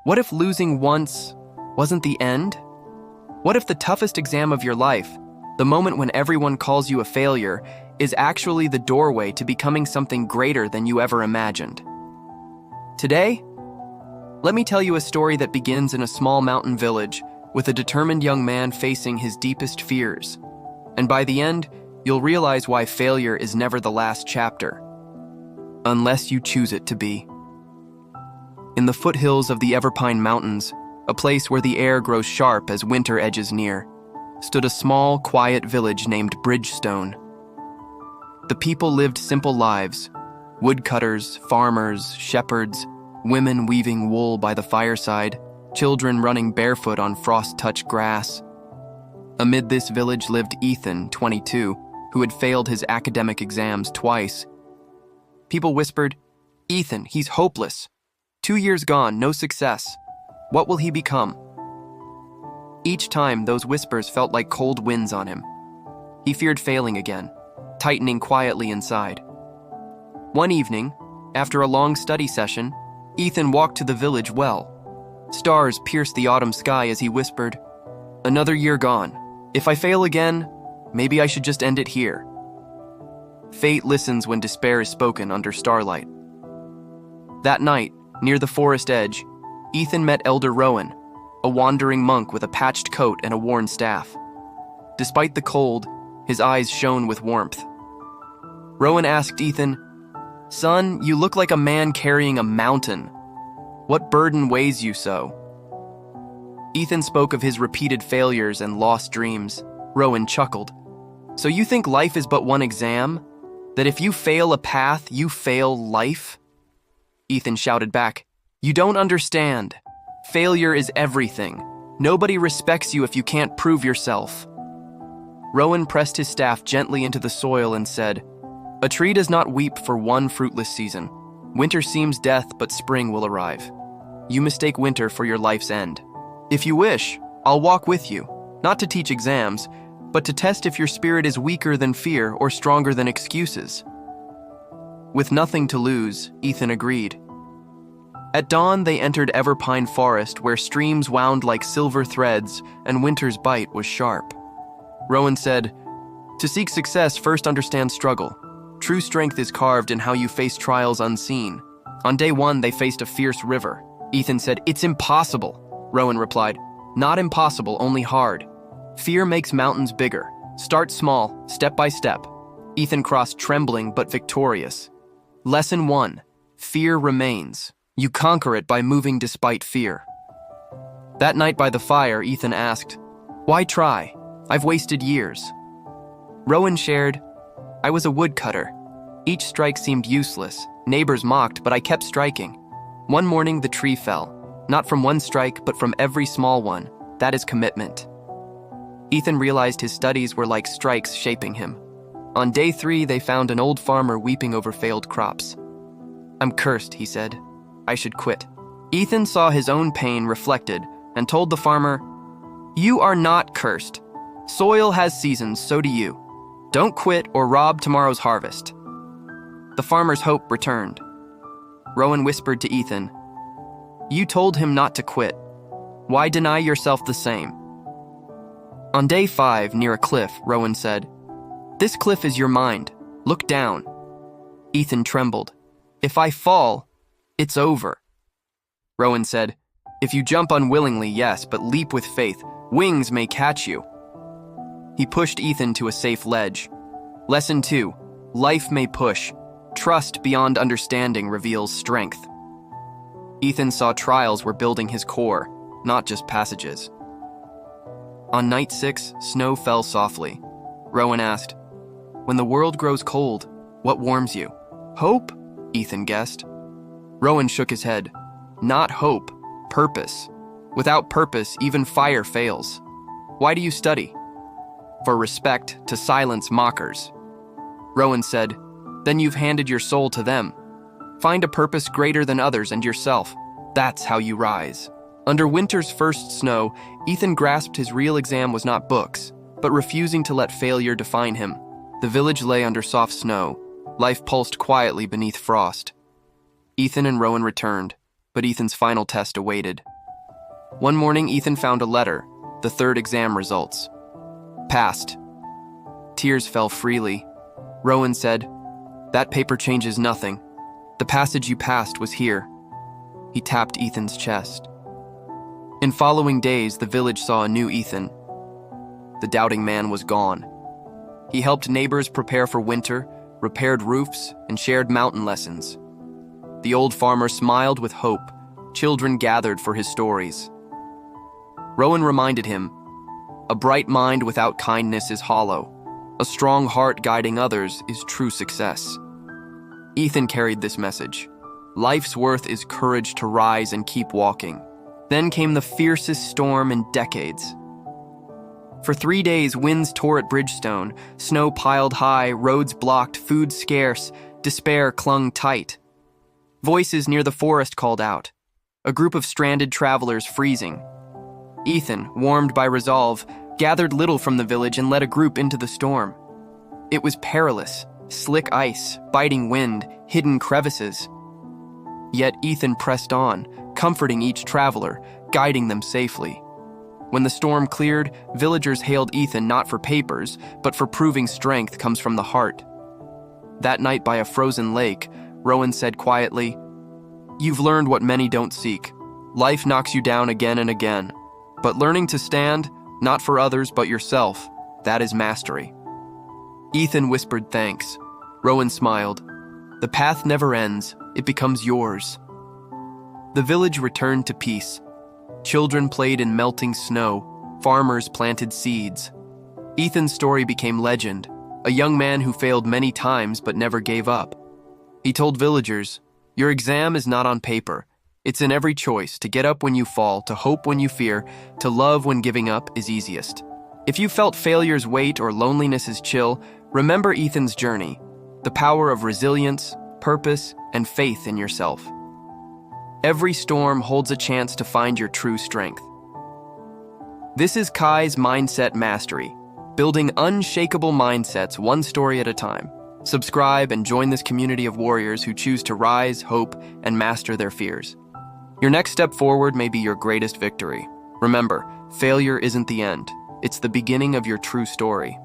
What if losing once wasn't the end? What if the toughest exam of your life, the moment when everyone calls you a failure, is actually the doorway to becoming something greater than you ever imagined? Today, let me tell you a story that begins in a small mountain village with a determined young man facing his deepest fears. And by the end, you'll realize why failure is never the last chapter, unless you choose it to be. In the foothills of the Everpine Mountains, a place where the air grows sharp as winter edges near, stood a small, quiet village named Bridgestone. The people lived simple lives: woodcutters, farmers, shepherds, women weaving wool by the fireside, children running barefoot on frost-touched grass. Amid this village lived Ethan, 22, who had failed his academic exams twice. People whispered, "Ethan, he's hopeless. 2 years gone, no success. What will he become?" Each time, those whispers felt like cold winds on him. He feared failing again, tightening quietly inside. One evening, after a long study session, Ethan walked to the village well. Stars pierced the autumn sky as he whispered, "Another year gone. If I fail again, maybe I should just end it here." Fate listens when despair is spoken under starlight. That night, near the forest edge, Ethan met Elder Rowan, a wandering monk with a patched coat and a worn staff. Despite the cold, his eyes shone with warmth. Rowan asked Ethan, "Son, you look like a man carrying a mountain. What burden weighs you so?" Ethan spoke of his repeated failures and lost dreams. Rowan chuckled. "So you think life is but one exam? That if you fail a path, you fail life?" Ethan shouted back, "You don't understand. Failure is everything. Nobody respects you if you can't prove yourself." Rowan pressed his staff gently into the soil and said, "A tree does not weep for one fruitless season. Winter seems death, but spring will arrive. You mistake winter for your life's end. If you wish, I'll walk with you, not to teach exams, but to test if your spirit is weaker than fear or stronger than excuses." With nothing to lose, Ethan agreed. At dawn, they entered Everpine Forest, where streams wound like silver threads and winter's bite was sharp. Rowan said, "To seek success, first understand struggle. True strength is carved in how you face trials unseen." On day one, they faced a fierce river. Ethan said, "It's impossible." Rowan replied, "Not impossible, only hard. Fear makes mountains bigger. Start small, step by step." Ethan crossed trembling but victorious. Lesson 1. Fear remains. You conquer it by moving despite fear. That night by the fire, Ethan asked, "Why try? I've wasted years." Rowan shared, "I was a woodcutter. Each strike seemed useless. Neighbors mocked, but I kept striking. One morning, the tree fell. Not from one strike, but from every small one. That is commitment." Ethan realized his studies were like strikes shaping him. On day 3, they found an old farmer weeping over failed crops. "I'm cursed," he said. "I should quit." Ethan saw his own pain reflected and told the farmer, "You are not cursed. Soil has seasons, so do you. Don't quit or rob tomorrow's harvest." The farmer's hope returned. Rowan whispered to Ethan, "You told him not to quit. Why deny yourself the same?" On day 5, near a cliff, Rowan said, "This cliff is your mind. Look down." Ethan trembled. "If I fall, it's over." Rowan said, "If you jump unwillingly, yes, but leap with faith. Wings may catch you." He pushed Ethan to a safe ledge. Lesson 2. Life may push. Trust beyond understanding reveals strength. Ethan saw trials were building his core, not just passages. On night 6, snow fell softly. Rowan asked, "When the world grows cold, what warms you?" "Hope," Ethan guessed. Rowan shook his head. "Not hope, purpose. Without purpose, even fire fails." "Why do you study?" "For respect, to silence mockers." Rowan said, "Then you've handed your soul to them. Find a purpose greater than others and yourself. That's how you rise." Under winter's first snow, Ethan grasped his real exam was not books, but refusing to let failure define him. The village lay under soft snow. Life pulsed quietly beneath frost. Ethan and Rowan returned, but Ethan's final test awaited. One morning, Ethan found a letter, the third exam results. Passed. Tears fell freely. Rowan said, "That paper changes nothing. The passage you passed was here." He tapped Ethan's chest. In following days, the village saw a new Ethan. The doubting man was gone. He helped neighbors prepare for winter, repaired roofs, and shared mountain lessons. The old farmer smiled with hope. Children gathered for his stories. Rowan reminded him, "A bright mind without kindness is hollow. A strong heart guiding others is true success." Ethan carried this message. Life's worth is courage to rise and keep walking. Then came the fiercest storm in decades. For 3 days, winds tore at Bridgestone, snow piled high, roads blocked, food scarce, despair clung tight. Voices near the forest called out, a group of stranded travelers freezing. Ethan, warmed by resolve, gathered little from the village and led a group into the storm. It was perilous, slick ice, biting wind, hidden crevices. Yet Ethan pressed on, comforting each traveler, guiding them safely. When the storm cleared, villagers hailed Ethan not for papers, but for proving strength comes from the heart. That night by a frozen lake, Rowan said quietly, "You've learned what many don't seek. Life knocks you down again and again. But learning to stand, not for others but yourself, that is mastery." Ethan whispered thanks. Rowan smiled. The path never ends, it becomes yours. The village returned to peace. Children played in melting snow, farmers planted seeds. Ethan's story became legend, a young man who failed many times but never gave up. He told villagers, "Your exam is not on paper. It's in every choice, to get up when you fall, to hope when you fear, to love when giving up is easiest." If you felt failure's weight or loneliness is chill, remember Ethan's journey, the power of resilience, purpose, and faith in yourself. Every storm holds a chance to find your true strength. This is Kai's Mindset Mastery, building unshakable mindsets one story at a time. Subscribe and join this community of warriors who choose to rise, hope, and master their fears. Your next step forward may be your greatest victory. Remember, failure isn't the end. It's the beginning of your true story.